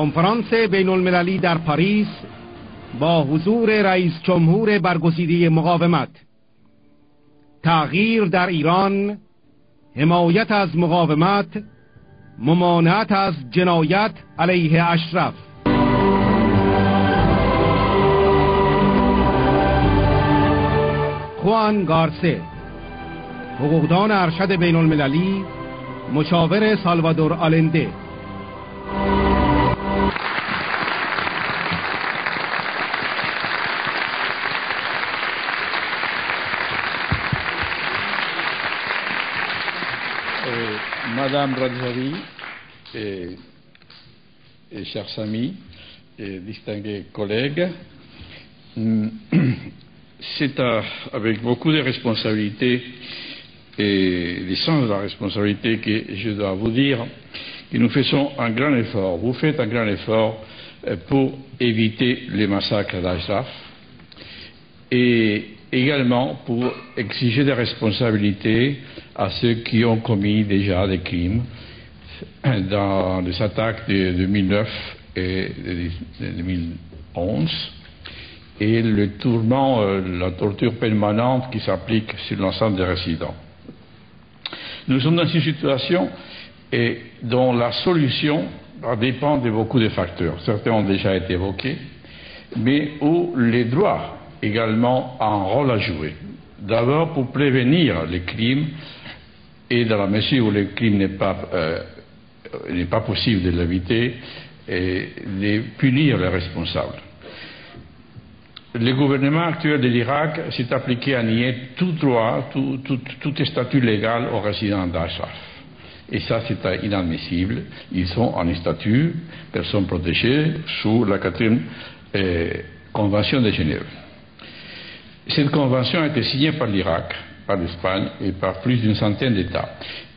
کنفرانس بین المللی در پاریس با حضور رئیس جمهور برگزیده مقاومت، تغییر در ایران، حمایت از مقاومت، ممانعت از جنایت علیه اشرف. خوان گارسه، حقوقدان ارشد بین المللی، مشاور سالوادور آلنده. Madame Radjari et chers amis et distingués collègues, c'est avec beaucoup de responsabilités et du sens de la responsabilité que je dois vous dire que nous faisons un grand effort, vous faites un grand effort pour éviter les massacres d'Ashraf et également pour exiger des responsabilités à ceux qui ont commis déjà des crimes dans les attaques de 2009 et de 2011 et le tourment, la torture permanente qui s'applique sur l'ensemble des résidents. Nous sommes dans une situation dont la solution dépend de beaucoup de facteurs. Certains ont déjà été évoqués, mais où les droits également ont un rôle à jouer. D'abord pour prévenir les crimes et dans la mesure où le crime n'est pas possible de l'éviter, et de punir les responsables. Le gouvernement actuel de l'Irak s'est appliqué à nier tout droit, tout statut légal aux résidents d'Ashraf. Et ça, c'est inadmissible. Ils sont en statut, personnes protégées, sous la 4e Convention de Genève. Cette convention a été signée par l'Irak, par l'Espagne et par plus d'une centaine d'États.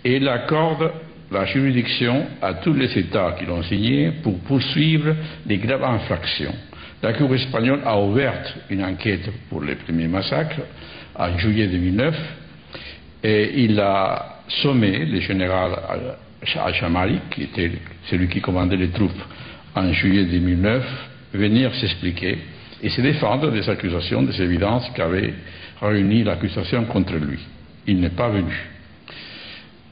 Et elle accorde la juridiction à tous les États qui l'ont signée pour poursuivre des graves infractions. La Cour espagnole a ouvert une enquête pour les premiers massacres en juillet 2009 et il a sommé le général Al-Shamari, qui était celui qui commandait les troupes en juillet 2009, venir s'expliquer et se défendre des accusations, des évidences qu'avait réuni l'accusation contre lui. Il n'est pas venu.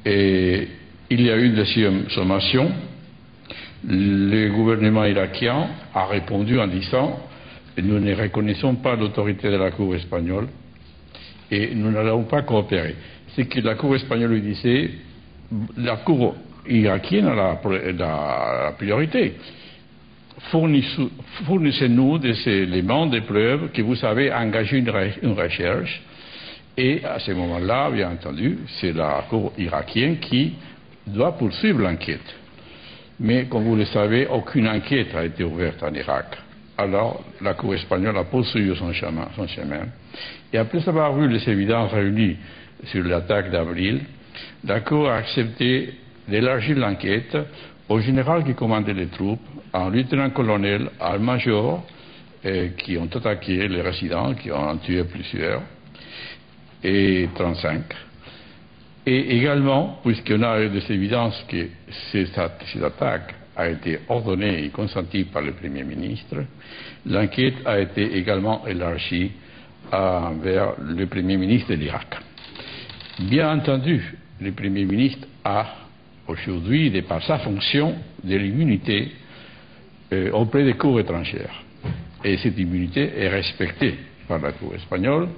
Et il y a eu une deuxième sommation. Le gouvernement irakien a répondu en disant « Nous ne reconnaissons pas l'autorité de la Cour espagnole et nous n'allons pas coopérer ». C'est que la Cour espagnole lui disait « La Cour irakienne a la priorité. Fournissez-nous des éléments, des preuves que vous avez engagé une recherche. » Et à ce moment-là, bien entendu, c'est la Cour irakienne qui doit poursuivre l'enquête. Mais comme vous le savez, aucune enquête n'a été ouverte en Irak. Alors la Cour espagnole a poursuivi son chemin. Et après avoir vu les évidences réunies sur l'attaque d'avril, la Cour a accepté d'élargir l'enquête au général qui commandait les troupes, un lieutenant-colonel, un major, qui ont attaqué les résidents, qui ont tué plusieurs, et 35. Et également, puisqu'on a eu des évidences que cette attaque a été ordonnée et consentie par le Premier ministre, l'enquête a été également élargie vers le Premier ministre de l'Irak. Bien entendu, le Premier ministre a aujourd'hui, de par sa fonction, de l'immunité auprès des cours étrangères. Et cette immunité est respectée par la Cour espagnole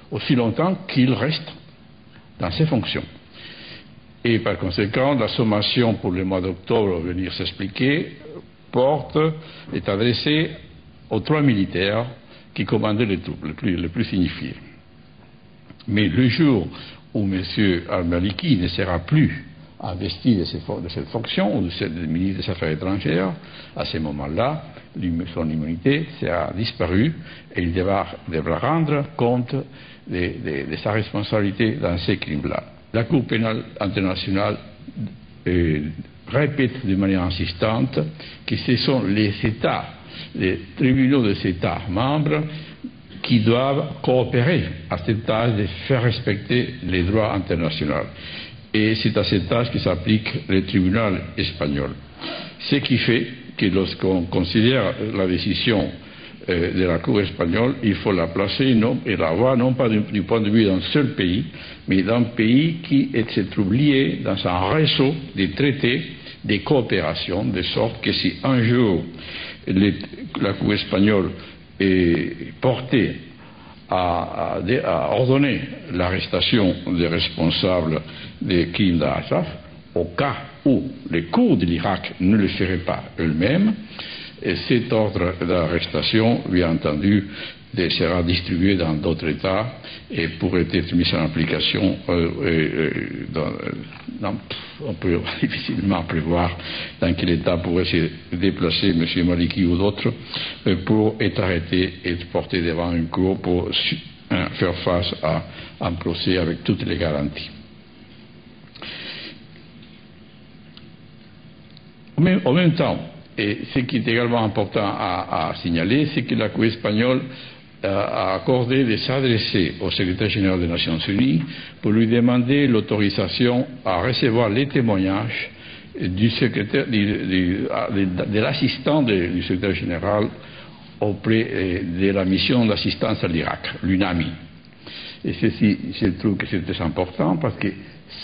aussi longtemps qu'il reste dans ses fonctions. Et par conséquent, la sommation pour le mois d'octobre venir s'expliquer est adressée aux 3 militaires qui commandaient les troupes, les plus signifiés. Mais le jour où M. al-Maliki ne sera plus investi de cette fonction, ou de ministre des Affaires étrangères, à ce moment-là, son immunité sera disparue et il devra rendre compte de sa responsabilité dans ces crimes-là. La Cour pénale internationale répète de manière insistante que ce sont les États, les tribunaux des États membres qui doivent coopérer à cette tâche de faire respecter les droits internationaux. Et c'est à cette tâche que s'applique le tribunal espagnol. Ce qui fait que lorsqu'on considère la décision de la Cour espagnole, il faut la placer et la voir non pas du point de vue d'un seul pays, mais d'un pays qui se trouve lié dans un réseau de traités, de coopération, de sorte que si un jour la Cour espagnole est portée à ordonner l'arrestation des responsables des crimes d'Ashraf, au cas où les cours de l'Irak ne le feraient pas eux-mêmes, et cet ordre d'arrestation, bien entendu, sera distribué dans d'autres États et pourrait être mis en application. On peut difficilement prévoir dans quel État pourrait se déplacer M. Maliki ou d'autres pour être arrêté et être porté devant une cour pour faire face à un procès avec toutes les garanties. En même temps, et ce qui est également important à signaler, c'est que la Cour espagnole a accordé de s'adresser au secrétaire général des Nations Unies pour lui demander l'autorisation à recevoir les témoignages du secrétaire, de l'assistant du secrétaire général auprès de la mission d'assistance à l'Irak, l'UNAMI. Et ceci, je trouve que c'est très important parce que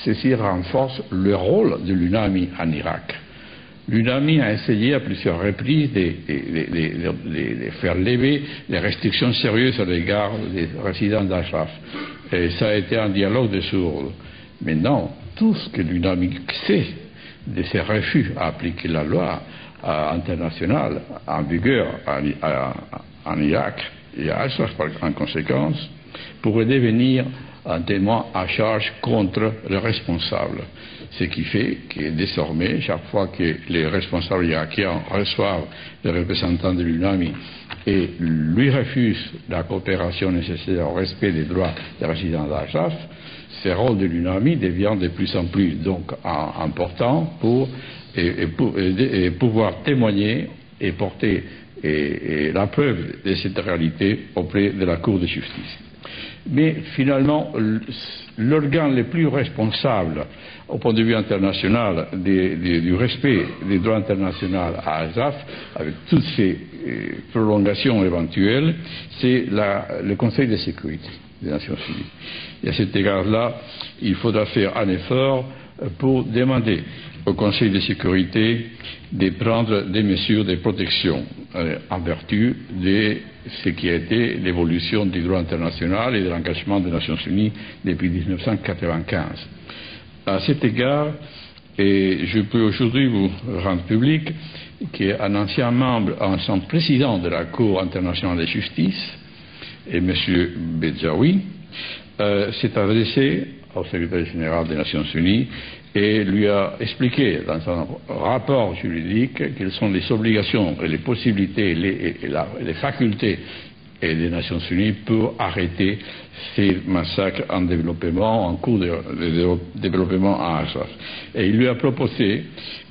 ceci renforce le rôle de l'UNAMI en Irak. L'UNAMI a essayé à plusieurs reprises de faire lever les restrictions sérieuses à l'égard des résidents d'Ashraf. Et ça a été un dialogue de sourds. Maintenant, tout ce que l'UNAMI sait de ses refus à appliquer la loi internationale en vigueur en Irak et à Ashraf en conséquence, pourrait devenir un témoin à charge contre le responsable. Ce qui fait que désormais, chaque fois que les responsables irakiens reçoivent les représentants de l'UNAMI et lui refusent la coopération nécessaire au respect des droits des résidents d'Ashraf, ce rôle de l'UNAMI devient de plus en plus donc important pour pouvoir témoigner et porter la preuve de cette réalité auprès de la Cour de justice. Mais finalement, l'organe le plus responsable au point de vue international du respect des droits internationaux à Ashraf, avec toutes ces prolongations éventuelles, c'est le Conseil de sécurité des Nations Unies. Et à cet égard-là, il faudra faire un effort pour demander au Conseil de sécurité de prendre des mesures de protection en vertu de ce qui a été l'évolution du droit international et de l'engagement des Nations Unies depuis 1995. À cet égard, et je peux aujourd'hui vous rendre public qu'un ancien membre, un ancien président de la Cour internationale de justice, et M. Bedjaoui, s'est adressé au secrétaire général des Nations Unies et lui a expliqué dans son rapport juridique quelles sont les obligations et les possibilités et les facultés des Nations Unies pour arrêter ces massacres en développement, en cours de développement à Ashraf. Et il lui a proposé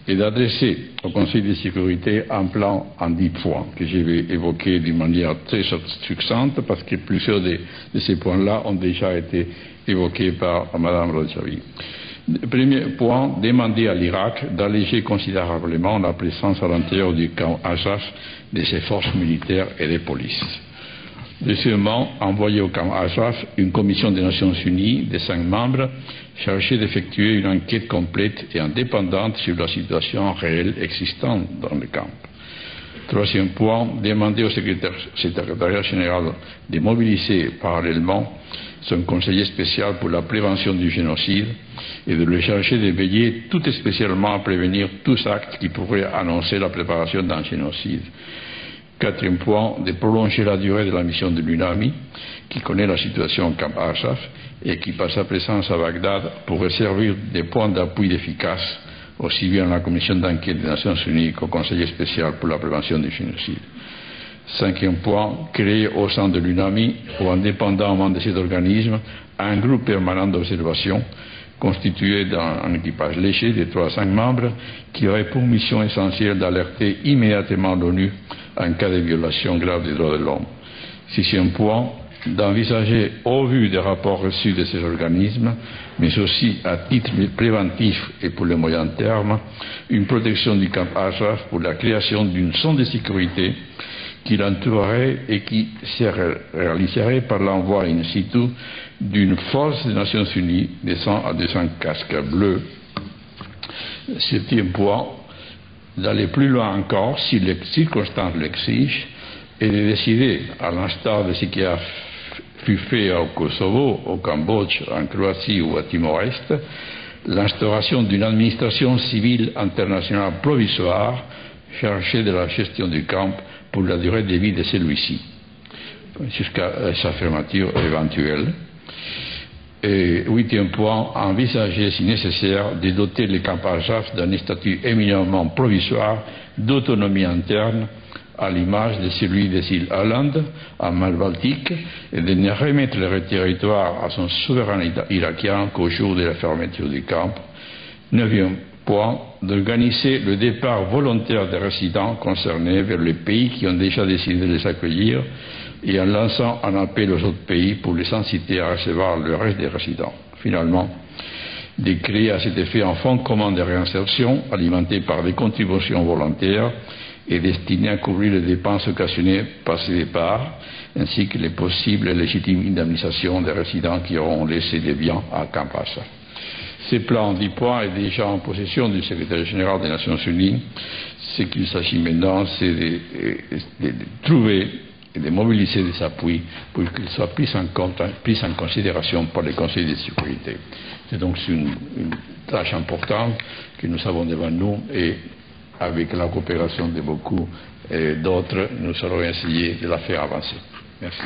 d'adresser au Conseil de sécurité un plan en 10 points que je vais évoquer d'une manière très succincte parce que plusieurs de ces points-là ont déjà été évoqués par Mme Rodjavi. Premier point, demander à l'Irak d'alléger considérablement la présence à l'intérieur du camp Ashraf de ses forces militaires et des polices. Deuxièmement, envoyer au camp Ashraf une commission des Nations Unies de 5 membres chargée d'effectuer une enquête complète et indépendante sur la situation réelle existante dans le camp. Troisième point, demander au secrétariat général de mobiliser parallèlement son conseiller spécial pour la prévention du génocide et de le charger de veiller tout spécialement à prévenir tous actes qui pourraient annoncer la préparation d'un génocide. Quatrième point, de prolonger la durée de la mission de l'UNAMI, qui connaît la situation au camp Ashraf et qui, par sa présence à Bagdad, pourrait servir de point d'appui efficace aussi bien à la commission d'enquête des Nations Unies qu'au conseiller spécial pour la prévention du génocide. Cinquième point, créer au sein de l'UNAMI ou indépendamment de cet organisme un groupe permanent d'observation constitué d'un équipage léger de 3 à 5 membres qui aurait pour mission essentielle d'alerter immédiatement l'ONU en cas de violation grave des droits de l'homme. Sixième point, d'envisager, au vu des rapports reçus de ces organismes, mais aussi à titre préventif et pour le moyen terme, une protection du camp Ashraf pour la création d'une zone de sécurité qui l'entourerait et qui se réaliserait par l'envoi in situ d'une force des Nations Unies de 100 à 200 casques bleus. Septième point, d'aller plus loin encore, si les circonstances l'exigent, et de décider, à l'instar de ce qui a fut fait au Kosovo, au Cambodge, en Croatie ou à Timor-Est, l'instauration d'une administration civile internationale provisoire chargée de la gestion du camp pour la durée de vie de celui-ci, jusqu'à sa fermeture éventuelle. Et huitième point, envisager, si nécessaire, de doter le camp Ashraf d'un statut éminemment provisoire d'autonomie interne, à l'image de celui des îles Åland, en mer Baltique, et de ne remettre le territoire à son souverain irakien qu'au jour de la fermeture du camp. Neuvième point, d'organiser le départ volontaire des résidents concernés vers les pays qui ont déjà décidé de les accueillir et en lançant un appel aux autres pays pour les inciter à recevoir le reste des résidents. Finalement, de créer à cet effet un fonds commun de réinsertion alimenté par des contributions volontaires et destiné à couvrir les dépenses occasionnées par ces départs, ainsi que les possibles et légitimes indemnisations des résidents qui auront laissé des biens à Camp Ashraf. Ce plan 10 points est déjà en possession du secrétaire général des Nations Unies. Ce qu'il s'agit maintenant, c'est de trouver et de mobiliser des appuis pour qu'ils soient pris en considération par les conseils de sécurité. C'est donc une tâche importante que nous avons devant nous et avec la coopération de beaucoup d'autres, nous allons essayer de la faire avancer. Merci.